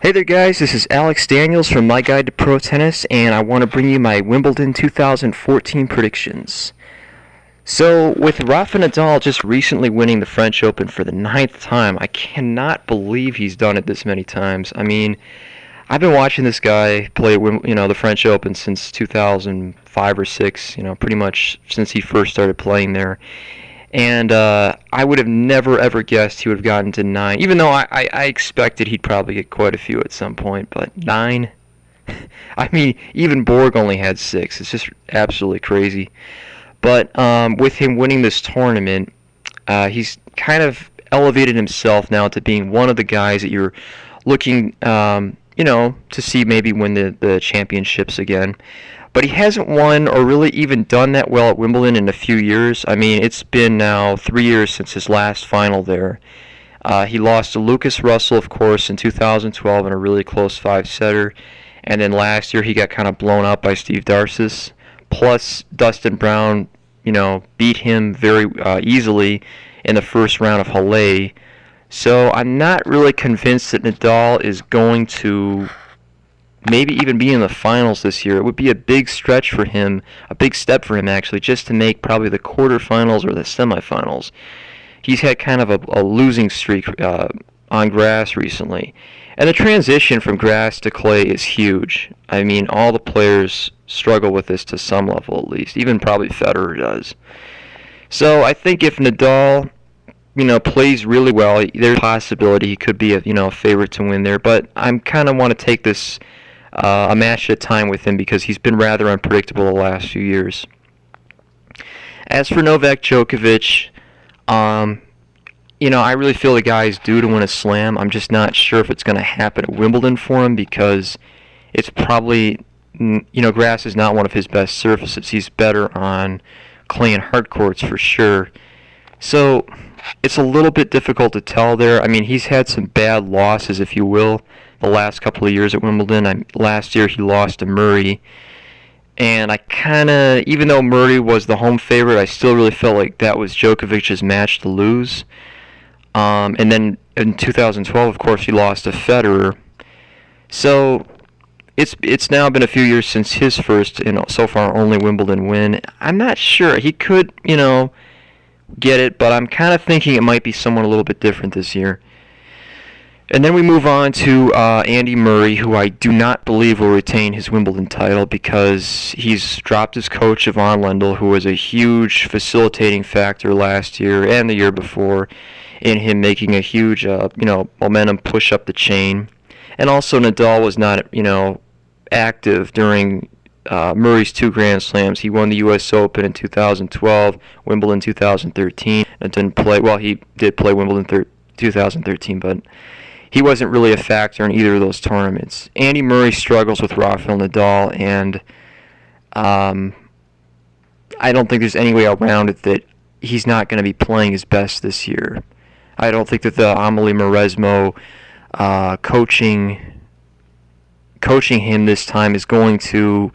Hey there guys, this is Alex Daniels from My Guide to Pro Tennis, and I want to bring you my Wimbledon 2014 predictions. So, with Rafa Nadal just recently winning the French Open for the ninth time, I cannot believe he's done it this many times. I mean, I've been watching this guy play, the French Open since 2005 or 6, pretty much since he first started playing there. And I would have never ever guessed he would have gotten to 9, even though I expected he'd probably get quite a few at some point, but 9? I mean, even Borg only had 6. It's just absolutely crazy. But with him winning this tournament, he's kind of elevated himself now to being one of the guys that you're looking, to see maybe win the championships again. But he hasn't won or really even done that well at Wimbledon in a few years. I mean, it's been now 3 years since his last final there. He lost to Lucas Russell, of course, in 2012 in a really close 5-setter. And then last year he got kind of blown out by Steve Darcis. Plus, Dustin Brown, beat him very easily in the first round of Halle. So I'm not really convinced that Nadal is going to maybe even be in the finals this year. It would be a big stretch for him, a big step for him actually, just to make probably the quarterfinals or the semifinals. He's had kind of a losing streak on grass recently. And the transition from grass to clay is huge. I mean, all the players struggle with this to some level at least. Even probably Federer does. So I think if Nadal, plays really well, there's a possibility he could be a favorite to win there. But I'm kind of want to take this a match at a time with him because he's been rather unpredictable the last few years. As for Novak Djokovic, I really feel the guy is due to win a slam. I'm just not sure if it's going to happen at Wimbledon for him because it's probably, grass is not one of his best surfaces. He's better on clay and hard courts for sure. So it's a little bit difficult to tell there. I mean, he's had some bad losses, if you will, the last couple of years at Wimbledon. Last year he lost to Murray. And I kind of, even though Murray was the home favorite, I still really felt like that was Djokovic's match to lose. And then in 2012, of course, he lost to Federer. So it's now been a few years since his first, so far only Wimbledon win. I'm not sure. He could, get it, but I'm kind of thinking it might be someone a little bit different this year. And then we move on to Andy Murray, who I do not believe will retain his Wimbledon title because he's dropped his coach, Yvonne Lendl, who was a huge facilitating factor last year and the year before in him making a huge, momentum push up the chain. And also Nadal was not, active during Murray's 2 Grand Slams. He won the U.S. Open in 2012, Wimbledon 2013. And didn't play. Well, he did play Wimbledon 2013, but he wasn't really a factor in either of those tournaments. Andy Murray struggles with Rafael Nadal, and I don't think there's any way around it that he's not going to be playing his best this year. I don't think that the Amelie Mauresmo coaching him this time is going to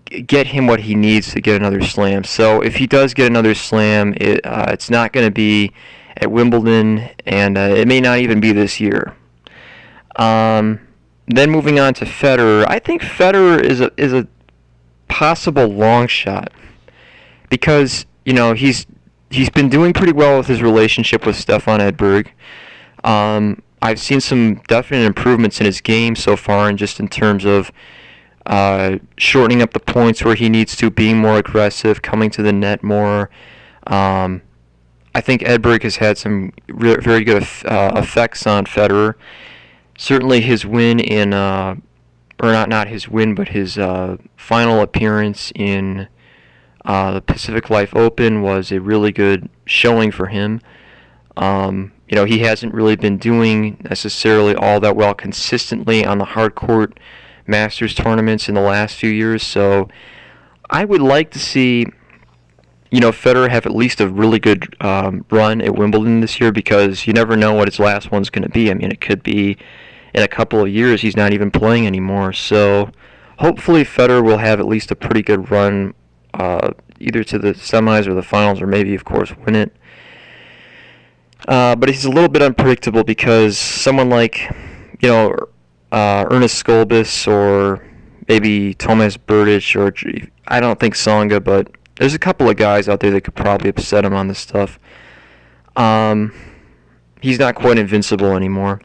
get him what he needs to get another slam. So if he does get another slam, it's not going to be at Wimbledon, and it may not even be this year. Then moving on to Federer, I think Federer is a possible long shot because he's been doing pretty well with his relationship with Stefan Edberg. I've seen some definite improvements in his game so far, and just in terms of shortening up the points where he needs to, being more aggressive, coming to the net more. I think Edberg has had some very good effects on Federer. Certainly his win in, or not his win, but his final appearance in the Pacific Life Open was a really good showing for him. He hasn't really been doing necessarily all that well consistently on the hard court Masters tournaments in the last few years, so I would like to see Federer have at least a really good run at Wimbledon this year because you never know what his last one's going to be. I mean, it could be in a couple of years he's not even playing anymore. So hopefully Federer will have at least a pretty good run either to the semis or the finals, or maybe, of course, win it. But he's a little bit unpredictable because someone like, you know, Ernest Skolbis or maybe Tomas Berdych, or I don't think Songa, but there's a couple of guys out there that could probably upset him on this stuff. He's not quite invincible anymore.